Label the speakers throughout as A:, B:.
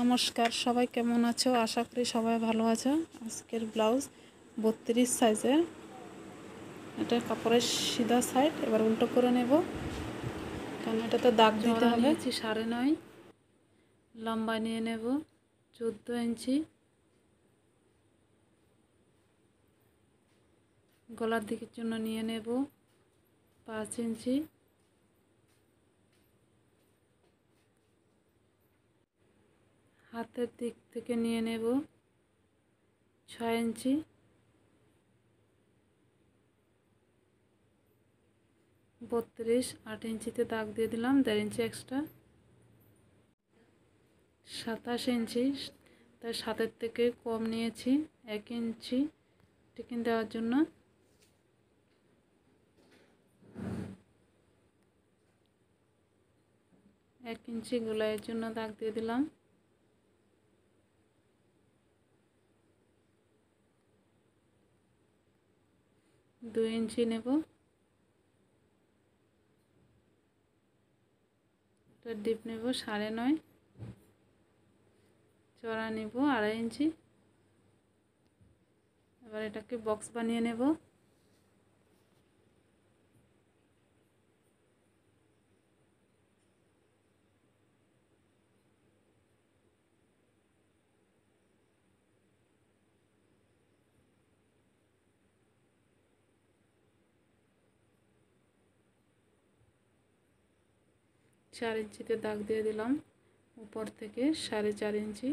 A: নমস্কার, সবাই কেমন আছো? আশা করি সবাই ভালো আছো। আজকের ব্লাউজ 32 সাইজের, এটা কাপড়ের সিধা সাইড। এবার উল্টো করে নেব, কারণ এটাতে দাগ দিতে হবে। 9.5 লম্বা নিয়ে নেব 14 ইঞ্চি, গলার দিকের জন্য নিয়ে নেব 5 ইঞ্চি, হাতের দিক থেকে নিয়ে নেব 6 ইঞ্চি, 32 8 ইঞ্চিতে দাগ দিয়ে দিলাম, 1.5 ইঞ্চি এক্সট্রা। 27 ইঞ্চি, তাই 7-এর থেকে কম নিয়েছি 1 ইঞ্চি টিকিন দেওয়ার জন্য। এক ইঞ্চি গোলাইয়ের জন্য দাগ দিয়ে দিলাম। দুই ইঞ্চি নেব, ডিপ নেব 9.5, চড়া নেব 2.5 ইঞ্চি। এবার এটাকে বক্স বানিয়ে নেব। চার ইঞ্চিতে দাগ দিয়ে দিলাম, উপর থেকে 4.5 ইঞ্চি,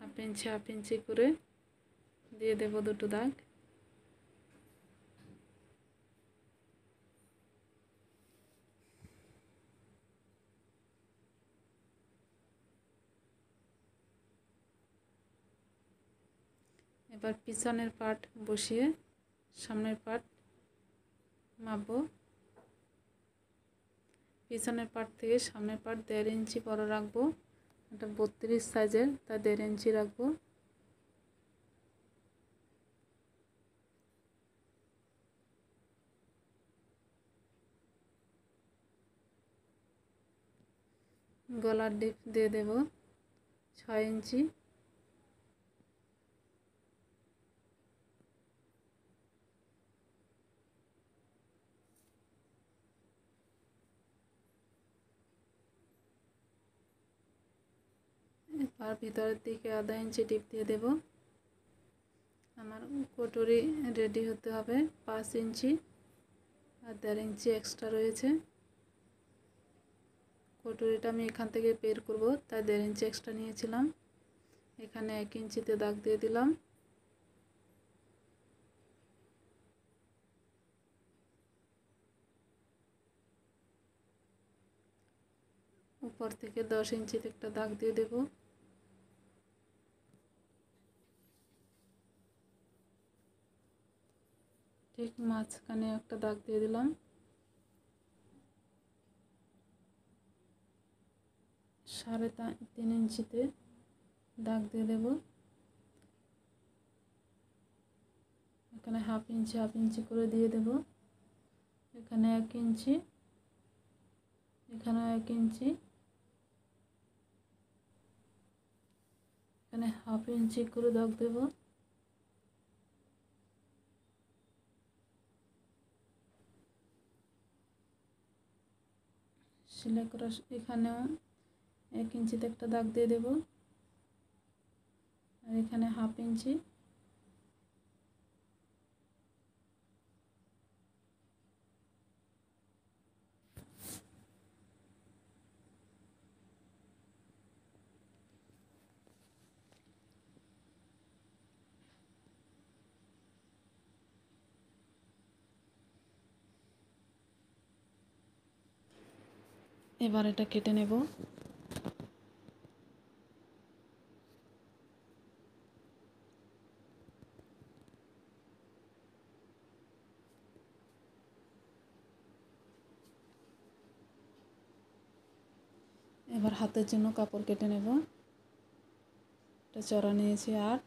A: হাফ ইঞ্চি করে দিয়ে দেব দুটো দাগ। এবার পিছনের পার্ট বসিয়ে সামনের পার্ট মাপবো। পিছনের পার্ট থেকে সামনের পার্ট 1.5 ইঞ্চি বড় রাখবো। এটা 32 সাইজের, তাই 1.5 ইঞ্চি রাখবো। গলার ডিপ দিয়ে দেব 6 ইঞ্চি, এবার ভিতরের দিকে 1/2 ইঞ্চি ডিপ দিয়ে দেব। আমার কটুরি রেডি হতে হবে 5 ইঞ্চি, আর 1.5 ইঞ্চি এক্সট্রা রয়েছে। কটুরিটা আমি এখান থেকে বের করব, তাই 1.5 ইঞ্চি এক্সট্রা নিয়েছিলাম। এখানে 1 ইঞ্চিতে দাগ দিয়ে দিলাম। উপর থেকে 10 ইঞ্চিতে একটা দাগ দিয়ে দেব। ঠিক মাঝখানে একটা দাগ দিয়ে দিলাম। 3.5 ইঞ্চিতে দাগ দিয়ে দেব। এখানে হাফ ইঞ্চি করে দিয়ে দেব। এখানে 1 ইঞ্চি, এখানে 1 ইঞ্চি, এখানে হাফ ইঞ্চি করে দাগ দেব। সেলাই করা এখানেও 1 ইঞ্চিতে একটা দাগ দিয়ে দেব, আর এখানে হাফ ইঞ্চি। এবার এটা কেটে নেব। এবার হাতের জন্য কাপড় কেটে নেব। এটা চড়া নিয়েছি 8,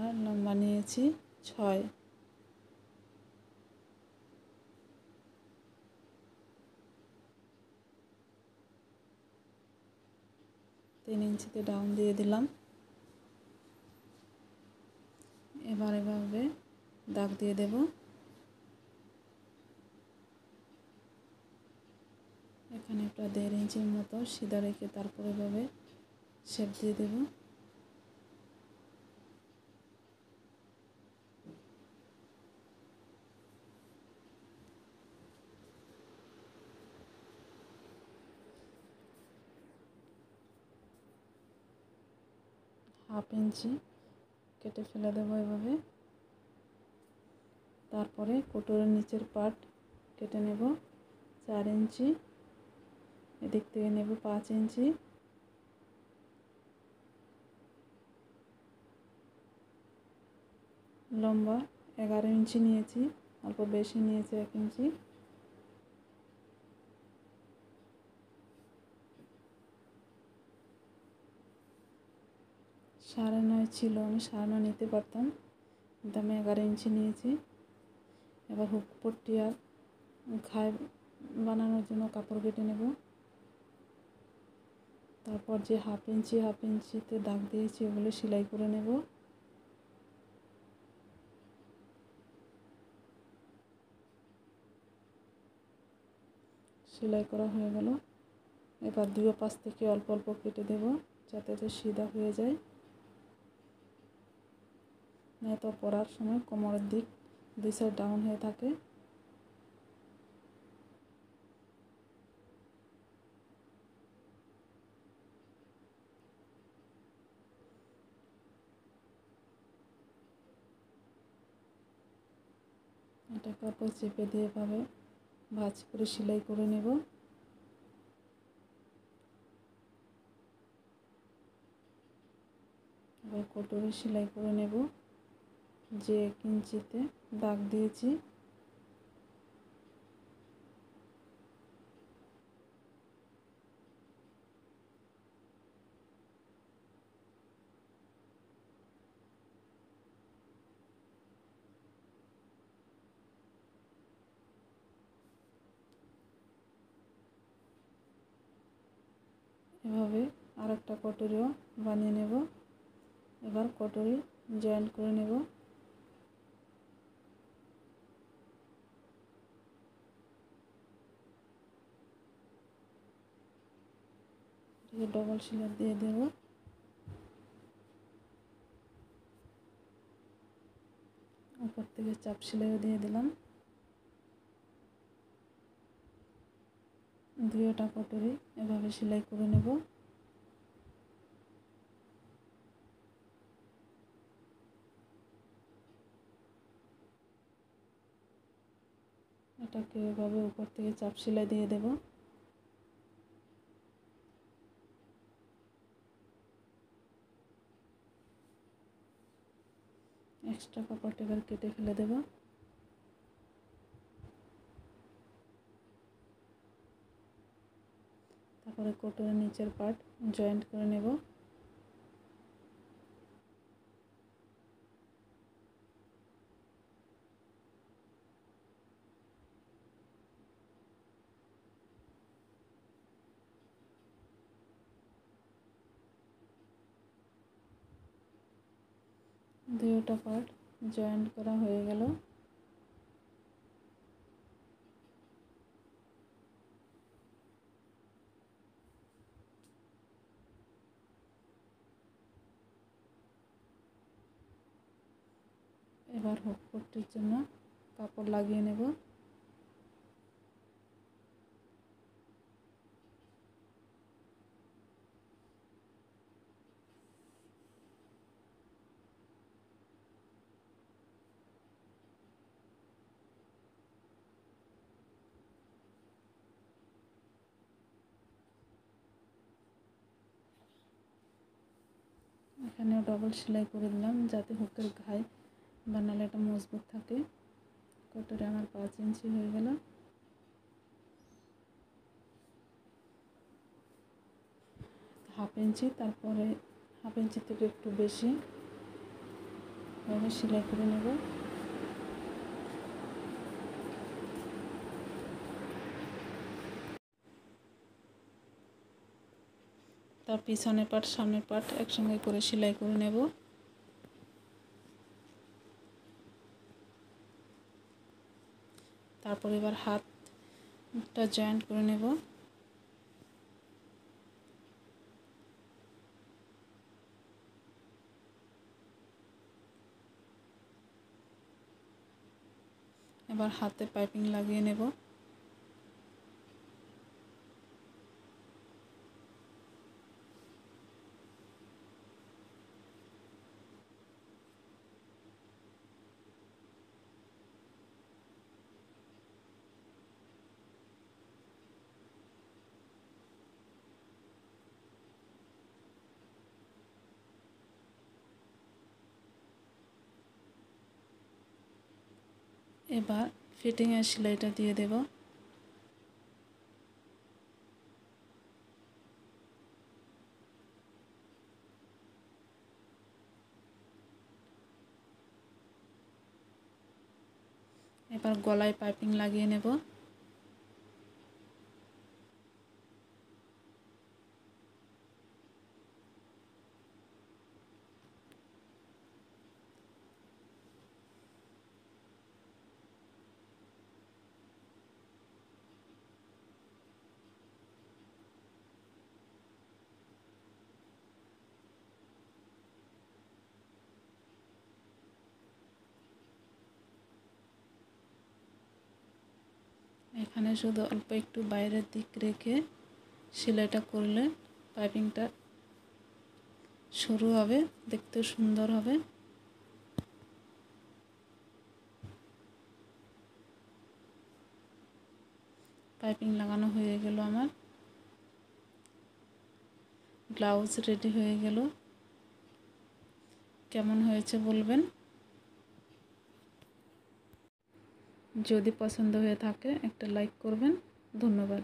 A: আর লম্বা নিয়েছি 6। 3 ইঞ্চিতে ডাউন দিয়ে দিলাম। এবার এভাবে দাগ দিয়ে দেব। এখানে প্রায় 1.5 ইঞ্চির মতো সিধা রেখে তারপরে এভাবে শেপ দিয়ে দেব। হাফ ইঞ্চি কেটে ফেলে দেবো এভাবে। তারপরে কোটরের নিচের পার্ট কেটে নেব 4 ইঞ্চি, এদিক থেকে নেব 5 ইঞ্চি, লম্বা 11 ইঞ্চি নিয়েছি, অল্প বেশি নিয়েছি 1 ইঞ্চি। সাড়ে 9 ছিল, আমি 9.5 নিতে পারতাম, কিন্তু আমি 11 ইঞ্চি নিয়েছি। এবার হুক পট্টি আর ঘায় বানানোর জন্য কাপড় কেটে নেব। তারপর যে হাফ ইঞ্চিতে দাগ দিয়েছি ওগুলো সেলাই করে নেব। সেলাই করা হয়ে গেল। এবার দুই পাশ থেকে অল্প অল্প কেটে দেব যাতে এটা সিধা হয়ে যায়, নয়তো পরার সময় কোমরের দিক 2 সাইড ডাউন হয়ে থাকে। এটাকে অল্প চেপে দিয়ে এভাবে ভাঁজ করে সেলাই করে নেব। এবার কোটরে সেলাই করে নেব যে 1 ইঞ্চিতে দাগ দিয়েছি। এভাবে আরেকটা কোটরিও বানিয়ে নেব। এবার কোটরি জয়েন্ট করে নেব। ডবল সেলাই দিয়ে দেব। উপর থেকে চাপ সেলাইও দিয়ে দিলাম। দুইটা কোটরি এভাবে সেলাই করে নেব। এটাকে এভাবে উপর থেকে চাপ সেলাই দিয়ে দেব। এক্সট্রা কাপড়টা এবার কেটে ফেলে দেব। তারপরে কোটরের নিচের পার্ট জয়েন্ট করে নেব। দুইটা পার্ট জয়েন্ট করা হয়ে গেল। এবার হুক পট্টির জন্য কাপড় লাগিয়ে নেব। এখানেও ডবল সেলাই করে দিলাম যাতে হুকের ঘায়ে বানালে এটা মজবুত থাকে। কোটরে আমার 5 ইঞ্চি হয়ে গেল। হাফ ইঞ্চি, তারপরে হাফ ইঞ্চি থেকে একটু বেশি এভাবে সেলাই করে নেব। পিছনের পাট সামনের পাট একসঙ্গে করে সেলাই করে নেব। তারপর এবার হাতটা জয়েন্ট করে নেব। এবার হাতে পাইপিং লাগিয়ে নেব। এবার ফিটিংয়ের সেলাইটা দিয়ে দেব। এবার গলায় পাইপিং লাগিয়ে নেব। এখানে শুধু অল্প একটু বাইরের দিক রেখে সেলাইটা করলে পাইপিংটা সরু হবে, দেখতেও সুন্দর হবে। পাইপিং লাগানো হয়ে গেল আমার। ব্লাউজ রেডি হয়ে গেল। কেমন হয়েছে বলবেন। যদি পছন্দ হয়ে থাকে একটা লাইক করবেন। ধন্যবাদ।